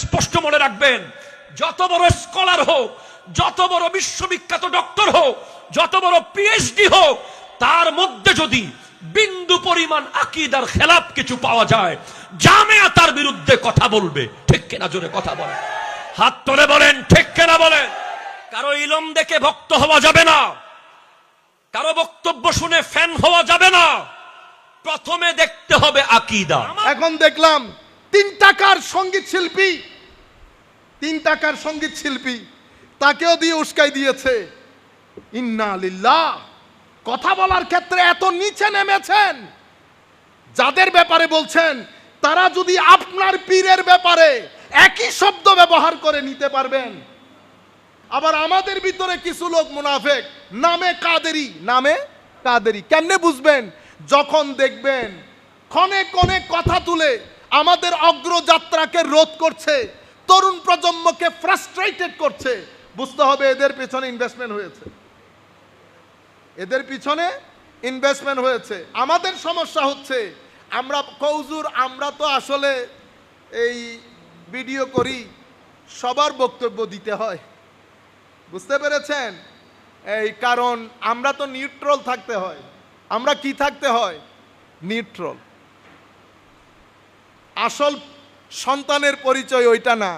স্পষ্ট মনে রাখবেন, যত বড় স্কলার হোক, যত বড় বিশ্ববিখ্যাত ডক্টর হোক, যত বড় পিএইচডি হোক, তার মধ্যে যদি বিন্দু পরিমাণ আকীদার খেলাফ কিছু পাওয়া যায়, জামিয়া তার বিরুদ্ধে কথা বলবে। ঠিক কিনা? জোরে কথা বলেন, হাত তুলে বলেন ঠিক কিনা বলেন। কারো ইলম দেখে ভক্ত হওয়া যাবে না, কারো বক্তব্য শুনে ফ্যান হওয়া যাবে না, প্রথমে দেখতে হবে আকীদা। এখন দেখলাম 3 টাকার সঙ্গীত শিল্পী তাকেও দিয়ে উস্কাই দিয়েছে। ইন্না লিল্লাহ। কথা বলার ক্ষেত্রে এত নিচে নেমেছেন, যাদের ব্যাপারে বলছেন তারা যদি আপনার পীরের ব্যাপারে একই শব্দ ব্যবহার করে নিতে পারবেন। আবার আমাদের ভিতরে কিছু লোক মুনাফেক, নামে কাদেরি। কেমনে বুঝবেন? যখন দেখবেন ক্ষণে ক্ষণে কথা তুলে আমাদের অগ্রযাত্রাকে রোধ করছে, তরুণ প্রজন্মকে ফ্রাস্ট্রেটেড করছে, বুঝতে হবে এদের পেছনে ইনভেস্টমেন্ট হয়েছে। আমাদের সমস্যা হচ্ছে আমরা তো আসলে এই ভিডিও করি, সবার বক্তব্য দিতে হয়, বুঝতে পেরেছেন? এই কারণ আমরা তো নিউট্রাল থাকতে হয়। আমরা কি থাকতে হয়? নিউট্রাল। আসল সন্তানের পরিচয় ওইটা না।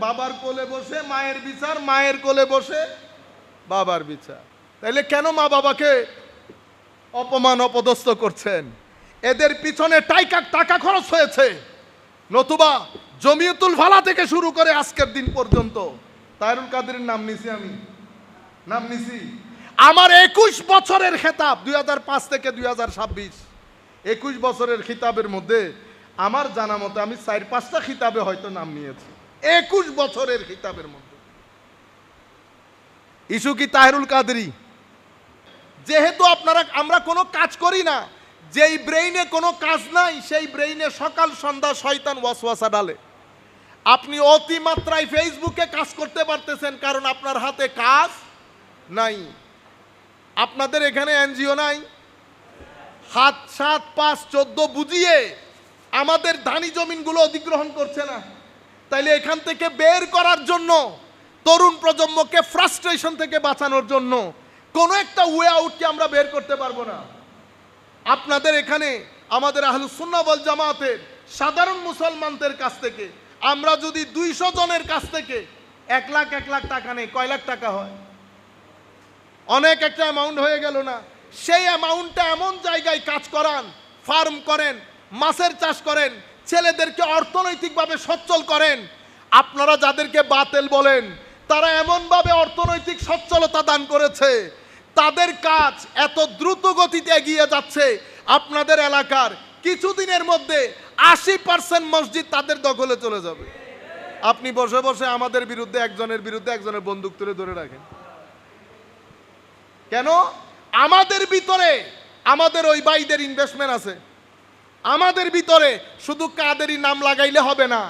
বাবার কোলে বসে মায়ের বিচার, মায়ের কোলে বসে বাবার বিচার। তাইলে কেন মা বাবাকে অপমান অপদস্থ করছেন? এদের পিছনে টাকা খরচ হয়েছে, নতুবা জমিয়তুল ফালা থেকে শুরু করে আজকের দিন পর্যন্ত তাহেরুল কাদেরের নাম নিছি। আমার 21 বছরের খেতাব, 2005 থেকে 2026, 21 বছরের খিতাবের মধ্যে আমার জানা মতে আমি 4-5টা খিতাবে হয়তো নাম নিয়েছি 21 বছরের খিতাবের মধ্যে। ইস্যু কি তাহেরুল কাদেরী? যেহেতু আমরা কোনো কাজ করি না, যেই ব্রেইনে কোনো কাজ নাই সেই ব্রেইনে সকাল সন্ধ্যা শয়তান ওয়াসওয়াসা ডালে। আপনি অতিমাত্রায় ফেসবুকে কাজ করতে পারতেছেন কারণ আপনার হাতে কাজ নাই। আপনাদের এখানে এনজিও নাই? 7, 7, 5, 14 বুঝিয়ে আমাদের ধানি জমিনগুলো অধিগ্রহণ করছে না। তাইলে এখান থেকে বের করার জন্য, তরুণ প্রজন্মকে ফ্রাস্ট্রেশন থেকে বাঁচানোর জন্য কোনো একটা ওয়ে আউট কি আমরা বের করতে পারবো না? আপনাদের এখানে আমাদের আহলুস সুন্নাহ ওয়াল জামাতের সাধারণ মুসলমানদের কাছ থেকে আমরা যদি 200 জনের কাছ থেকে 1 লাখ টাকা নেই, কয় লাখ টাকা হয়? অনেক একটা অ্যামাউন্ট হয়ে গেল না? সেই অ্যামাউন্টটা এমন জায়গায় কাজ করান, ফার্ম করেন, মাছের চাষ করেন, ছেলেদেরকে অর্থনৈতিকভাবে সচ্ছল করেন। আপনারা যাদেরকে বাতেল বলেন তারা এমনভাবে অর্থনৈতিক সচ্ছলতা দান করেছে, তাদের কাজ এত দ্রুত গতিতে এগিয়ে যাচ্ছে, আপনাদের এলাকার কিছুদিনের মধ্যে 80% মসজিদ তাদের দখলে চলে যাবে। আপনি বসে বসে আমাদের বিরুদ্ধে একজনের বন্দুক তুলে ধরে রাখেন কেন? আমাদের ভিতরে আমাদের ওই ভাইদের ইনভেস্টমেন্ট আছে। আমাদের ভিতরে শুধু কাদেরী নাম লাগাইলে হবে না,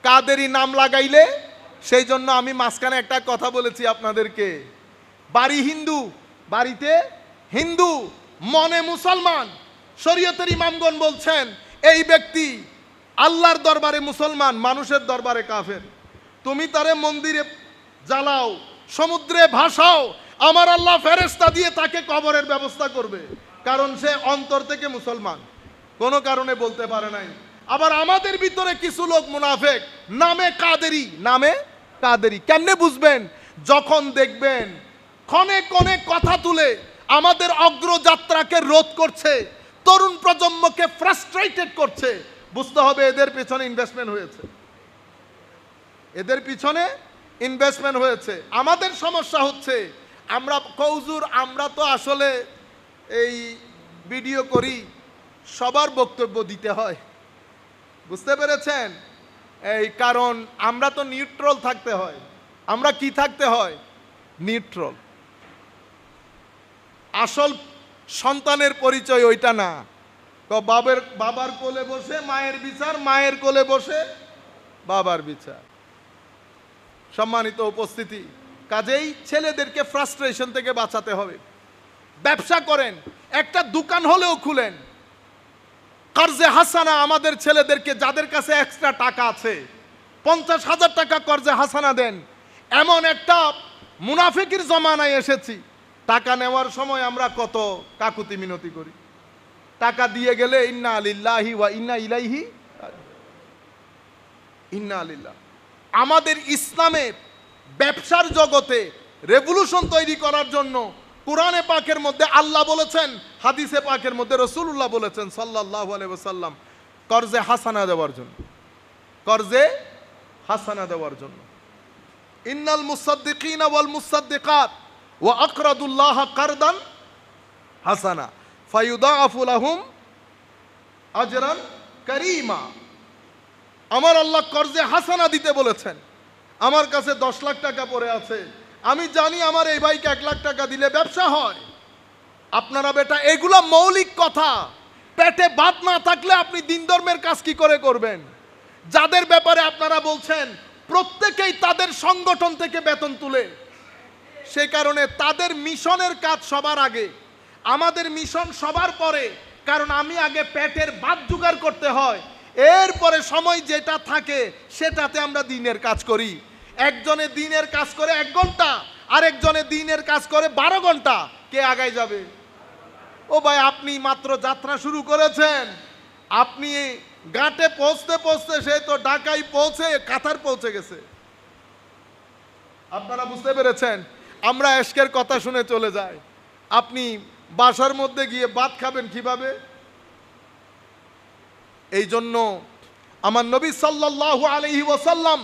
কাদেরী নাম লাগাইলে, সেই জন্য আমি মাঝখানে একটা কথা বলেছি আপনাদেরকে, বাড়িতে হিন্দু মনে মুসলমান। শরীয়তের ইমামগণ বলছেন এই ব্যক্তি আল্লাহর দরবারে মুসলমান, মানুষের দরবারে কাফের। তুমি তারে মন্দিরে জ্বালাও, সমুদ্রে ভাসাও, আমার আল্লাহ ফেরেশতা দিয়ে তাকে কবরের ব্যবস্থা করবে, কারণ সে অন্তর থেকে মুসলমান, কোনো কারণে বলতে পারে নাই। আবার আমাদের ভিতরে কিছু লোক মুনাফেক, নামে কাদেরী। কেমনে বুঝবেন? যখন দেখবেন ক্ষণে ক্ষণে কথা তুলে আমাদের অগ্রযাত্রাকে রোধ করছে, তরুণ প্রজন্মকে ফ্রাস্ট্রেটেড করছে, বুঝতে হবে এদের পেছনে ইনভেস্টমেন্ট হয়েছে। আমাদের সমস্যা হচ্ছে আমরা তো আসলে এই ভিডিও করি, সবার বক্তব্য দিতে হয়, বুঝতে পেরেছেন? এই কারণ আমরা তো নিউট্রাল থাকতে হয়। আমরা কি থাকতে হয়? নিউট্রাল। আসল সন্তানের পরিচয় ওইটা না। বাবার কোলে বসে মায়ের বিচার, মায়ের কোলে বসে বাবার বিচার। সম্মানিত উপস্থিতি, কাজেই ছেলেদেরকে ফ্রাস্ট্রেশন থেকে বাঁচাতে হবে। ব্যবসা করেন, একটা দোকান হলেও খুলেন, কর্জে হাসানা আমাদের ছেলেদেরকে, যাদের কাছে এক্সট্রা টাকা আছে 50,000 টাকা কর্জে হাসানা দেন। এমন একটা মুনাফিকের জমানায় এসেছি, টাকা নেওয়ার সময় আমরা কত কাকুতি মিনতি করি। টাকা দিয়ে গেলে ইন্না লিল্লাহি ওয়া ইন্না ইলাইহি ইন্না লিল্লাহ। আমাদের ইসলামের ব্যবসার জগতে রেভলিউশন তৈরি করার জন্য কোরআনে পাকের মধ্যে আল্লাহ বলেছেন, হাদিসে পাকের মধ্যে রাসূলুল্লাহ বলেছেন সাল্লাল্লাহু আলাইহি ওয়াসাল্লাম, কর্জে হাসানা দেওয়ার জন্য, কর্জে হাসানা দেওয়ার জন্য। ইন্নাল মুসাদ্দিকিনা ওয়াল মুসাদ্দিকাত ওয়া আকরাদুল্লাহ কারদান হাসানা ফায়ুদাআফু লাহুম আজরান কারীমা। আমার আল্লাহ কর্জে হাসানা দিতে বলেছেন। আমার কাছে 10 লাখ টাকা পড়ে আছে, আমি জানি আমার এই ভাইকে 1 লাখ টাকা দিলে ব্যবসা হয়। আপনারা বেটা এগুলা মৌলিক কথা, পেটে ভাত না থাকলে আপনি দিন ধর্মের কাজ কি করে করবেন? যাদের ব্যাপারে আপনারা বলছেন প্রত্যেকেই তাদের সংগঠন থেকে বেতন তুলে, সে কারণে তাদের মিশনের কাজ সবার আগে, আমাদের মিশন সবার পরে। কারণ আমি আগে পেটের ভাত জোগাড় করতে হয়, এরপরে সময় যেটা থাকে সেটাতে আমরা দিনের কাজ করি। একজনে দিনের কাজ করে 1 ঘন্টা, আরেকজনে দিনের কাজ করে 12 ঘন্টা, কে আগায় যাবে? ও ভাই, আপনি মাত্র যাত্রা শুরু করেছেন, আপনি ঘাটে পৌঁছতে পৌঁছতে সে তো ঢাকায় পৌঁছে কাতার পৌঁছে গেছে। আপনারা বুঝতে পেরেছেন? আমরা এশকের কথা শুনে চলে যাই, আপনি বাসার মধ্যে গিয়ে ভাত খাবেন কিভাবে? এই জন্য আমার নবী সাল্লাল্লাহু আলাইহি ওয়াসাল্লাম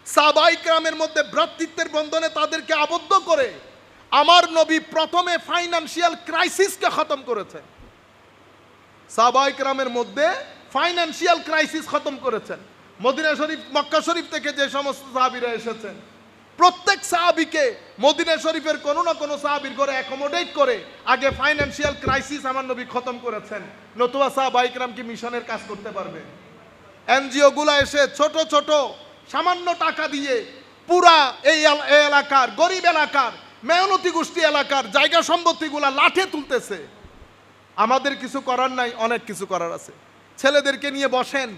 সাহাবায়ে কেরামের মধ্যে ভ্রাতৃত্বের বন্ধনে তাদেরকে আবদ্ধ করে আমার নবী প্রথমে ফাইনান্সিয়াল ক্রাইসিসকে খতম করেছেন। সাহাবায়ে কেরামের মধ্যে ফাইনান্সিয়াল ক্রাইসিস খতম করেছেন। মদিনা শরীফ, মক্কা শরীফ থেকে যে সমস্ত সাহাবীরা এসেছেন, প্রত্যেক সাহাবীকে মদিনা শরীফের কোনো না কোনো সাহাবীর ঘরে অ্যাকোমোডেট করে আগে ফাইনান্সিয়াল ক্রাইসিস আমার নবী খতম করেছেন। নতুবা সাহাবায়ে কেরাম কি মিশনের কাজ করতে পারবে? এনজিও গুলা এসে ছোট ছোট সামান্য টাকা দিয়ে পুরা এই এলাকার গরিব এলাকার মেহনতি গোষ্ঠী এলাকার জায়গা সম্পত্তিগুলা লাঠে তুলতেছে। আমাদের কিছু করার নাই, অনেক কিছু করার আছে। ছেলেদেরকে নিয়ে বসেন,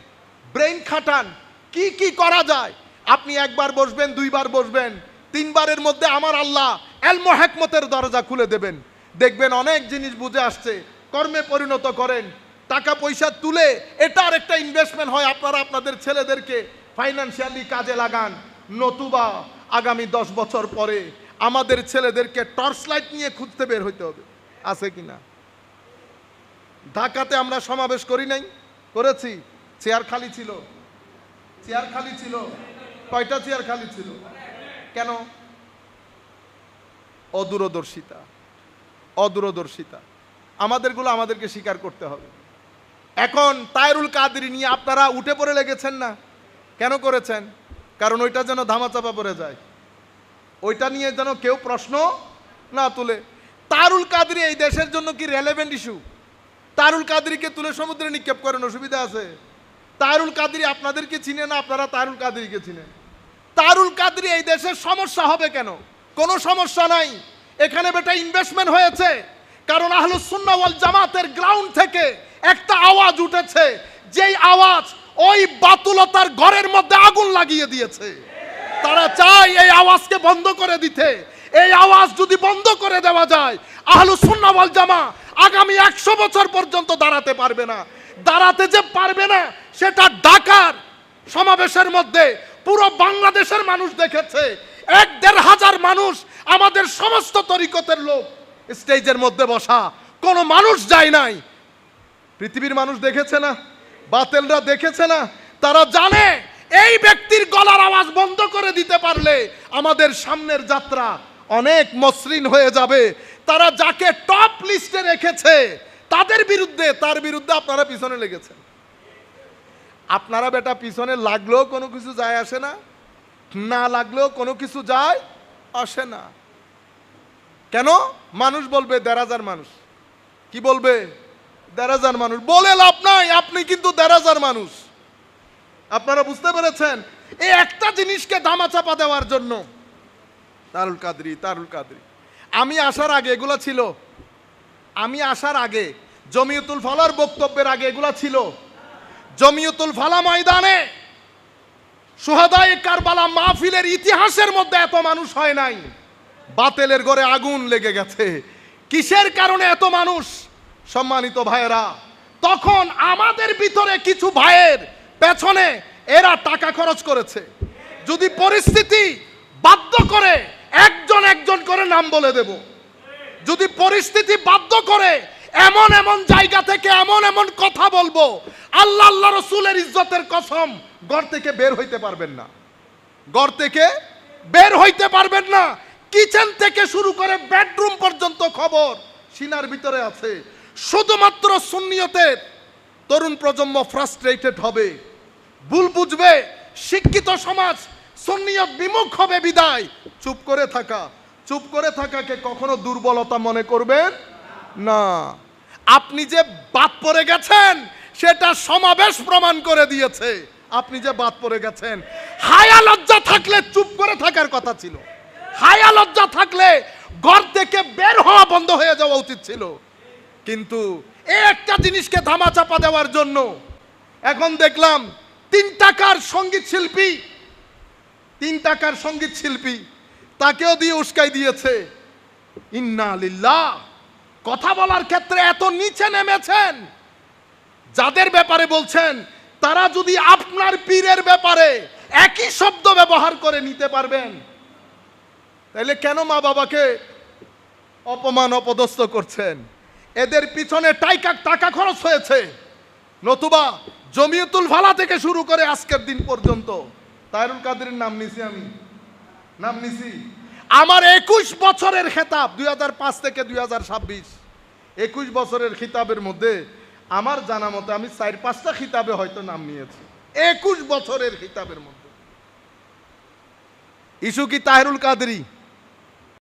ব্রেইন খাটান, কি কি করা যায়। আপনি 1 বার বসবেন, 2 বার বসবেন, 3 বারের মধ্যে আমার আল্লাহ এলম ও হিকমতের দরজা খুলে দেবেন। দেখবেন অনেক জিনিস বুঝে আসছে। কর্মে পরিণত করেন, টাকা পয়সা তুলে এটা আরেকটা ইনভেস্টমেন্ট হয়। আপনারা আপনাদের ছেলেদেরকে ফাইনান্সিয়ালি কাজে লাগান, নতুবা আগামী 10 বছর পরে আমাদের ছেলেদেরকে টর্চ লাইট নিয়ে খুঁজতে বের হইতে হবে। আছে কিনা? ঢাকাতে আমরা সমাবেশ করি নাই? করেছি। চেয়ার খালি ছিল, চেয়ার খালি ছিল। কয়টা চেয়ার খালি ছিল? কেন? অদূরদর্শিতা, অদূরদর্শিতা। আমাদেরগুলো আমাদেরকে স্বীকার করতে হবে। এখন তায়রুল কাদরি নিয়ে আপনারা উঠে পড়ে লেগেছেন না? কেন করেছেন? কারণ ওইটা যেন ধামাচাপা পড়ে যায়, ওইটা নিয়ে যেন কেউ প্রশ্ন না তুলে। তায়রুল কাদরি এই দেশের জন্য কি রেলেভেন্ট ইস্যু? তায়রুল কাদরিকে তুলে সমুদ্রে নিক্ষেপ করেন, অসুবিধা আছে? তায়রুল কাদরি আপনাদেরকে চিনে না, আপনারা তায়রুল কাদরিকে চিনেন। তায়রুল কাদরি এই দেশের সমস্যা হবে কেন? কোনো সমস্যা নাই। এখানে বেটা ইনভেস্টমেন্ট হয়েছে, কারণ আহলুস সুন্নাহ ওয়াল জামাতের গ্রাউন্ড থেকে একটা আওয়াজ উঠেছে, যেই আওয়াজ ওই বাতুলতার ঘরের মধ্যে আগুন লাগিয়ে দিয়েছে। তারা চায় এই আওয়াজকে বন্ধ করে দিতে। এই আওয়াজ যদি বন্ধ করে দেওয়া যায়, আহলুস সুন্নাহ ওয়াল জামা আগামী 100 বছর পর্যন্ত দাঁড়াতে পারবে না। দাঁড়াতে যে পারবে না সেটা ঢাকার সমাবেশের মধ্যে পুরো বাংলাদেশের মানুষ দেখেছে। 1-1.5 হাজার মানুষ, আমাদের সমস্ত তরিকতের লোক স্টেজের মধ্যে বসা, কোনো মানুষ যায় নাই। পৃথিবীর মানুষ দেখেছে না, বাতেলরা দেখেছে না। তারা জানে এই ব্যক্তির গলার আওয়াজ বন্ধ করে দিতে পারলে আমাদের সামনের যাত্রা অনেক মসৃণ হয়ে যাবে। তারা যাকে টপ লিস্টে রেখেছে তাদের বিরুদ্ধে, তার বিরুদ্ধে আপনারা পিছনে লেগেছেন। আপনারা বেটা পিছনে লাগলেও কোনো কিছু যায় আসে না, না লাগলেও কোনো কিছু যায় আসে না। কেন? মানুষ বলবে 1.5 মানুষ। কি বলবে? 1.5 মানুষ। বলে লাভ নাই, আপনি কিন্তু 1.5 মানুষ। আপনারা বুঝতে পেরেছেন? এই একটা জিনিসকে ধামাচাপা দেওয়ার জন্য তারুল কাদরি, তারুল কাদরি। আমি আসার আগে এগুলো ছিল। আমি আসার আগে জমিয়তুল ফালার বক্তব্যের আগে এগুলা ছিল। জমিয়তুল ফালা ময়দানে শুহাদায়ে কারবালা মাহফিলের ইতিহাসের মধ্যে এত মানুষ হয় নাই। বাতেলের ঘরে আগুন লেগে গেছে। কিসের কারণে এত মানুষ? সম্মানিত ভাইয়েরা, তখন আমাদের ভিতরে কিছু ভাইয়ের পেছনে এরা টাকা খরচ করেছে। যদি পরিস্থিতি বাধ্য করে একজন একজন করে নাম বলে দেব, যদি পরিস্থিতি বাধ্য করে এমন এমন জায়গা থেকে এমন এমন কথা বলবো, আল্লাহ আল্লাহ রসুলের ইজ্জতের কসম, ঘর থেকে বের হইতে পারবেন না, ঘর থেকে বের হইতে পারবেন না। কিচেন থেকে শুরু করে বেডরুম পর্যন্ত খবর সিনার ভিতরে আছে। শুধুমাত্র সুন্নিয়তের তরুণ প্রজন্ম ফ্রাস্ট্রেটেড হবে, ভুল বুঝবে, শিক্ষিত সমাজ সুন্নিয়ত বিমুখ হবে বিদায় চুপ করে থাকা। চুপ করে থাকাকে কখনো দুর্বলতা মনে করবেন না। আপনি যে বাদ পড়ে গেছেন সেটা সমাবেশ প্রমাণ করে দিয়েছে। আপনি যে বাদ পড়ে গেছেন, হায়া লজ্জা থাকলে চুপ করে থাকার কথা ছিল। হায়া লজ্জা থাকলে ঘর থেকে বের হওয়া বন্ধ হয়ে যাওয়া উচিত ছিল। কিন্তু এই একটা জিনিসকে ধামাচাপা দেওয়ার জন্য এখন দেখলাম 3 টাকার সঙ্গীত শিল্পী, 3 টাকার সঙ্গীত শিল্পী তাকেও দিয়ে উস্কাই দিয়েছে। ইন্না লিল্লাহ। কথা বলার ক্ষেত্রে এত নিচে নেমেছেন, যাদের ব্যাপারে বলছেন তারা যদি আপনার পীরের ব্যাপারে একই শব্দ ব্যবহার করে নিতে পারবেন, তাহলে কেন মা বাবাকে অপমান অপদস্থ করছেন? এদের পিছনে টাকা খরচ হয়েছে। নতুবা জমিয়তুল ফালা থেকে শুরু করে আজকের দিন পর্যন্ত তাহেরুল কাদেরের নাম নিছি, আমি নাম নিছি। আমার 21 বছরের খেতাব 2005 থেকে 2026, 21 বছরের খিতাবের মধ্যে আমার জানা মতে আমি 4-5টা খিতাবে হয়তো নাম নিয়েছি 21 বছরের খিতাবের মধ্যে। ইস্যু কি তাহেরুল কাদেরী?